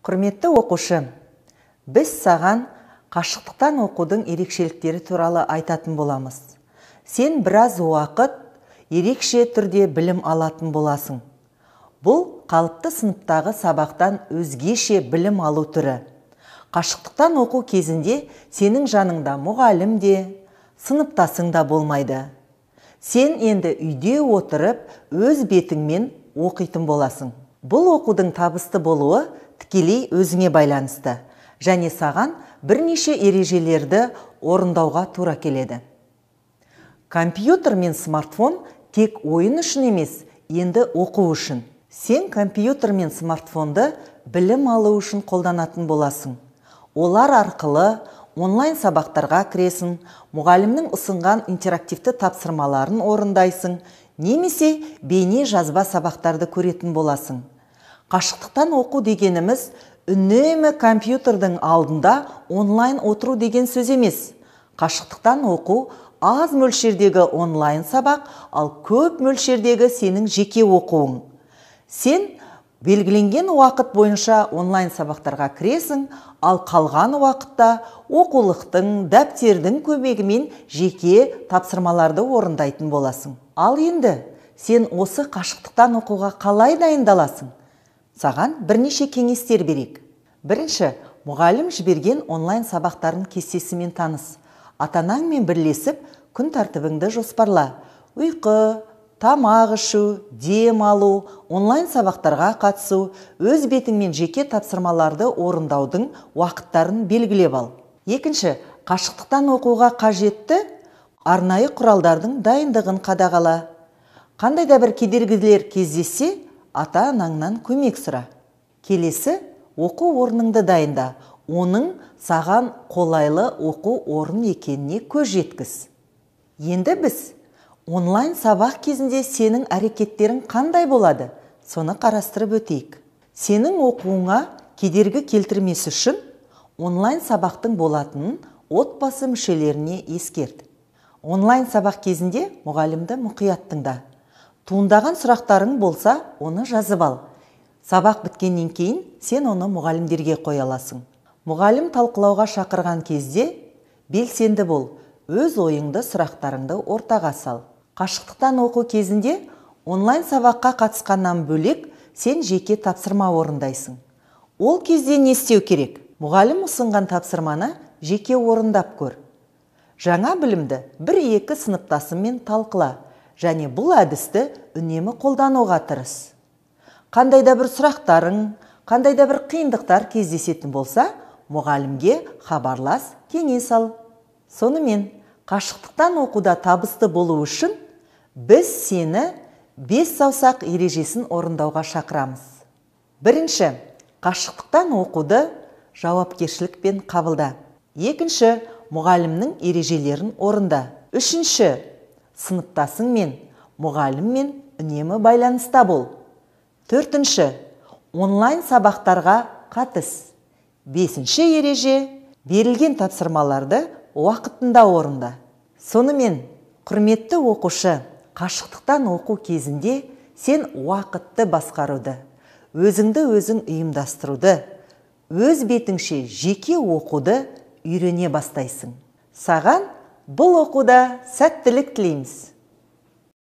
Құрметті оқушы, біз саған қашықтықтан оқудың ерекшеліктері туралы айтатын боламыз. Сен біраз уақыт ерекше түрде білім алатын боласың. Бұл қалыпты сыныптағы сабақтан өзгеше білім алу түрі. Қашықтықтан оқу кезінде сенің жаныңда мұғалім де, сыныптасың да болмайды. Сен енді үйде отырып өз бетіңмен оқитын боласың. Бұл оқудың табысты болуы тікелей өзіңе байланысты және саған бірнеше ережелерді орындауға тура келеді. Компьютер мен смартфон тек ойын үшін емес, енді оқу үшін. Сен компьютер мен смартфонды білім алу үшін қолданатын боласың. Олар арқылы онлайн сабақтарға кіресің, мұғалімнің ұсынған интерактивті тапсырмаларын орындайсың, немесе бейне жазба сабақтарды көретін боласың. Қашықтықтан оқу дегеніміз үнемі компьютердің алдында онлайн отыру деген сөз емес. Қашықтықтан оқу аз мөлшердегі онлайн сабақ, ал көп мөлшердегі сенің жеке оқуың. Сен белгіленген уақыт бойынша онлайн сабақтарға кіресің, ал қалған уақытта оқулықтың, дәптердің көмегімен жеке тапсырмаларды орындайтын боласың. Ал енді сен осы қашықтықтан оқуға қалай дайындаласың? Саған бірнеше кеңестер берейік. Бірінші, мұғалім жіберген онлайн сабақтарын кестесімен таныс. Ата-анаңмен бірлесіп, күн тәртібіңді жоспарла. Ұйқы, тамақ ішу, дем алу, онлайн сабақтарға қатысу, өз бетіңмен жеке тапсырмаларды орындаудың уақыттарын белгілеп ал. Екінші, қашықтықтан оқуға қажетті арнайы құралдардың дайындығын қадағала. Қандай да бір кедергілер кездессе, ата-анаңнан көмек сұра. Келесі, оқу орныңды дайында. Оның саған қолайлы оқу орын екеніне көз жеткіз. Енді біз онлайн сабақ кезінде сенің әрекеттерің қандай болады? Соны қарастырып өтейік. Сенің оқуыңа кедергі келтірмес үшін онлайн сабақтың болатынын отбасы мүшелеріне ескерт. Онлайн сабақ кезінде мұғалімді мұқият тыңда. Туындаған сұрақтарың болса, оны жазып ал. Сабақ біткеннен кейін сен оны мұғалімдерге қоя аласың. Мұғалім талқылауға шақырған кезде белсенді бол, өз ойыңды, сұрақтарыңды ортаға сал. Қашықтықтан оқу кезінде онлайн сабаққа қатысқаннан бөлек сен жеке тапсырма орындайсың. Ол кезде не істеу керек? Мұғалім ұсынған тапсырманы жеке орындап көр. Жаңа білімді 1-2 сыныптасыңмен талқыла. Және бұл әдісті үнемі қолдануға тырыс. Қандай да бір сұрақтарың, қандай да бір қиындықтар кездесетін болса, мұғалімге хабарлас, кеңес ал. Сонымен, қашықтықтан оқуда табысты болу үшін, біз сені 5 саусақ ережесін орындауға шақырамыз. Бірінші, қашықтықтан оқуды жауапкершілікпен қабылда. Екінші, мұғалімнің ережелерін орында. Үшінші, сыныптасыңмен, мұғаліммен үнемі байланыста бол. Төртінші, онлайн сабақтарға қатыс. Бесінші ереже, берілген тапсырмаларды уақытында орында. Сонымен, құрметті оқушы, қашықтықтан оқу кезінде сен уақытты басқаруды, өзіңді өзің ұйымдастыруды, өз бетіңше жеке оқуды үйрене бастайсың. Саған бұл оқуда сәттілік тілейміз.